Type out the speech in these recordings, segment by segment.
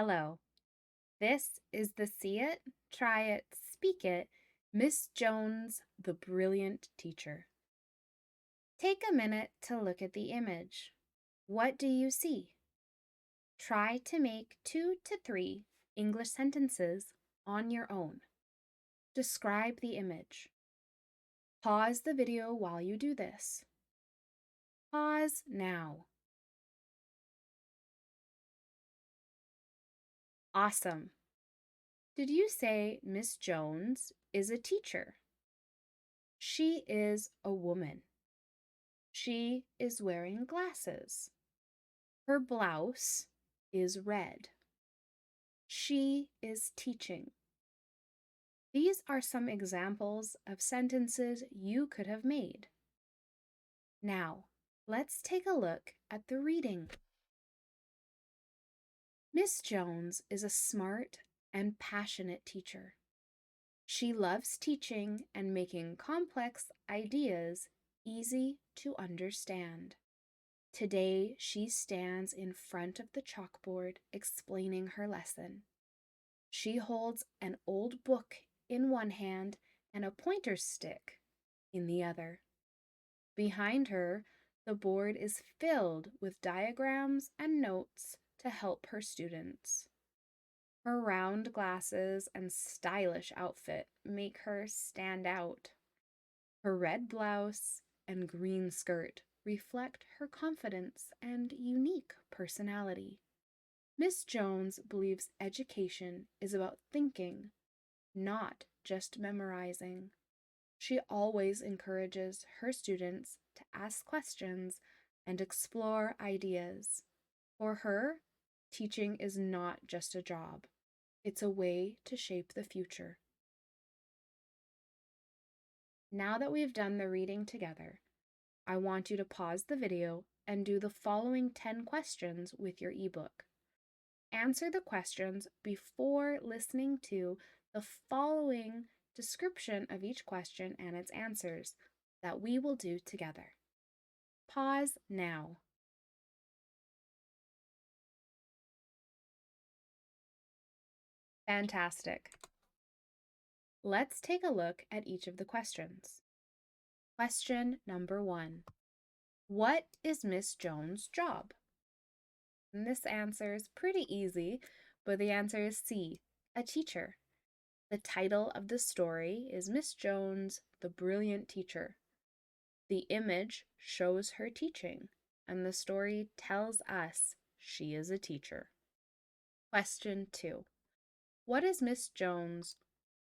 Hello. This is the See It, Try It, Speak It, Miss Jones, the Brilliant Teacher. Take a minute to look at the image. What do you see? Try to make 2 to 3 English sentences on your own. Describe the image. Pause the video while you do this. Pause now. Awesome. Did you say Miss Jones is a teacher? She is a woman. She is wearing glasses. Her blouse is red. She is teaching. These are some examples of sentences you could have made. Now, let's take a look at the reading. Miss Jones is a smart and passionate teacher. She loves teaching and making complex ideas easy to understand. Today, she stands in front of the chalkboard explaining her lesson. She holds an old book in one hand and a pointer stick in the other. Behind her, the board is filled with diagrams and notes to help her students. Her round glasses and stylish outfit make her stand out. Her red blouse and green skirt reflect her confidence and unique personality. Miss Jones believes education is about thinking, not just memorizing. She always encourages her students to ask questions and explore ideas. For her, teaching is not just a job, it's a way to shape the future. Now that we've done the reading together, I want you to pause the video and do the following 10 questions with your ebook. Answer the questions before listening to the following description of each question and its answers that we will do together. Pause now. Fantastic. Let's take a look at each of the questions. Question number 1. What is Miss Jones' job? And this answer is pretty easy, but the answer is C, a teacher. The title of the story is Miss Jones, the Brilliant Teacher. The image shows her teaching, and the story tells us she is a teacher. Question 2. What is Miss Jones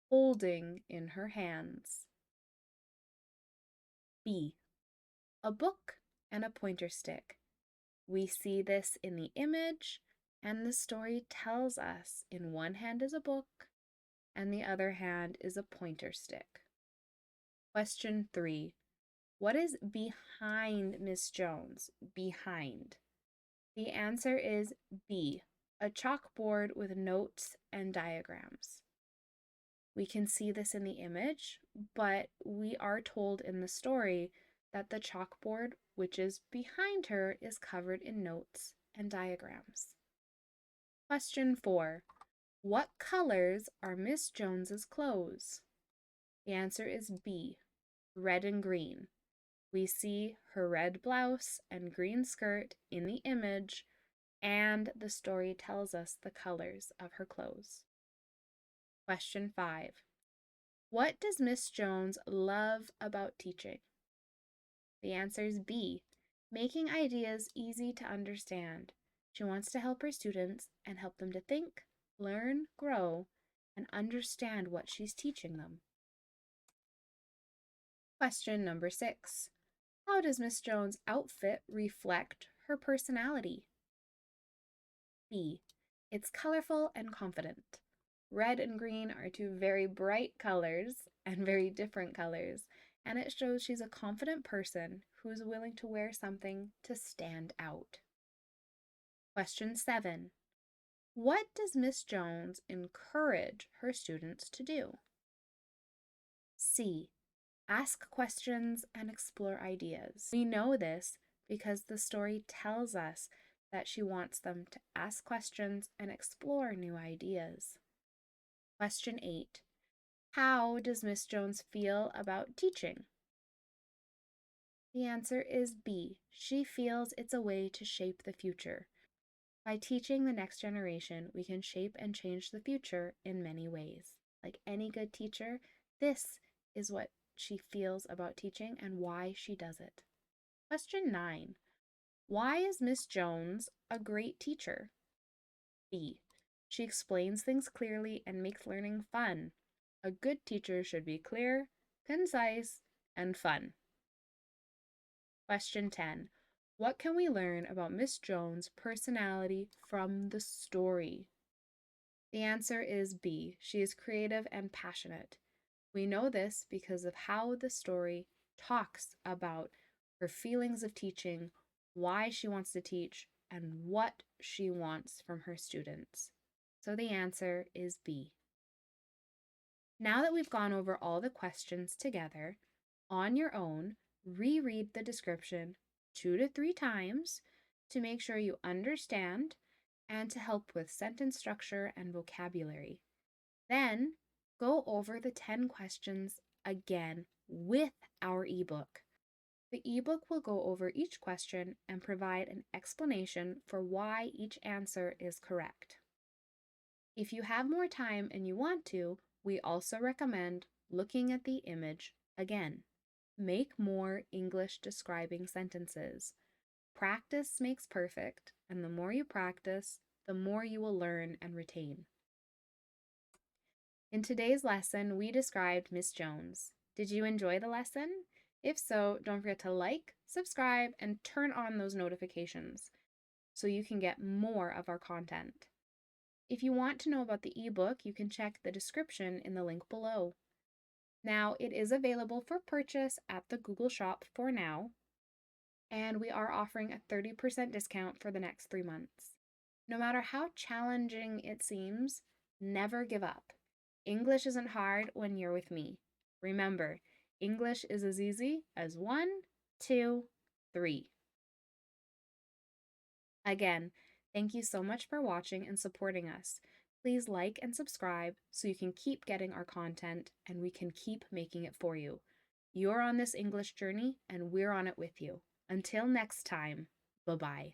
holding in her hands? B, a book and a pointer stick. We see this in the image, and the story tells us in one hand is a book, and the other hand is a pointer stick. Question 3. What is behind Miss Jones? Behind. The answer is B, a chalkboard with notes and diagrams. We can see this in the image, but we are told in the story that the chalkboard, which is behind her, is covered in notes and diagrams. Question 4. What colors are Miss Jones's clothes? The answer is B, red and green. We see her red blouse and green skirt in the image, and the story tells us the colors of her clothes. Question 5. What does Miss Jones love about teaching? The answer is B, making ideas easy to understand. She wants to help her students and help them to think, learn, grow, and understand what she's teaching them. Question number 6. How does Miss Jones' outfit reflect her personality? B, it's colorful and confident. Red and green are two very bright colors and very different colors, and it shows she's a confident person who's willing to wear something to stand out. Question 7. What does Miss Jones encourage her students to do? C, ask questions and explore ideas. We know this because the story tells us that she wants them to ask questions and explore new ideas. Question 8. How does Miss Jones feel about teaching? The answer is B. She feels it's a way to shape the future. By teaching the next generation, we can shape and change the future in many ways. Like any good teacher, this is what she feels about teaching and why she does it. Question 9. Why is Miss Jones a great teacher? B. She explains things clearly and makes learning fun. A good teacher should be clear, concise, and fun. Question 10. What can we learn about Miss Jones' personality from the story? The answer is B. She is creative and passionate. We know this because of how the story talks about her feelings of teaching, why she wants to teach, and what she wants from her students. So the answer is B. Now that we've gone over all the questions together, on your own, reread the description 2 to 3 times to make sure you understand and to help with sentence structure and vocabulary. Then, go over the 10 questions again with our ebook. The ebook will go over each question and provide an explanation for why each answer is correct. If you have more time and you want to, we also recommend looking at the image again. Make more English describing sentences. Practice makes perfect, and the more you practice, the more you will learn and retain. In today's lesson, we described Miss Jones. Did you enjoy the lesson? If so, don't forget to like, subscribe, and turn on those notifications so you can get more of our content. If you want to know about the ebook, you can check the description in the link below. Now, it is available for purchase at the Google Shop for now, and we are offering a 30% discount for the next 3 months. No matter how challenging it seems, never give up. English isn't hard when you're with me. Remember, English is as easy as 1, 2, 3. Again, thank you so much for watching and supporting us. Please like and subscribe so you can keep getting our content and we can keep making it for you. You're on this English journey and we're on it with you. Until next time, bye-bye.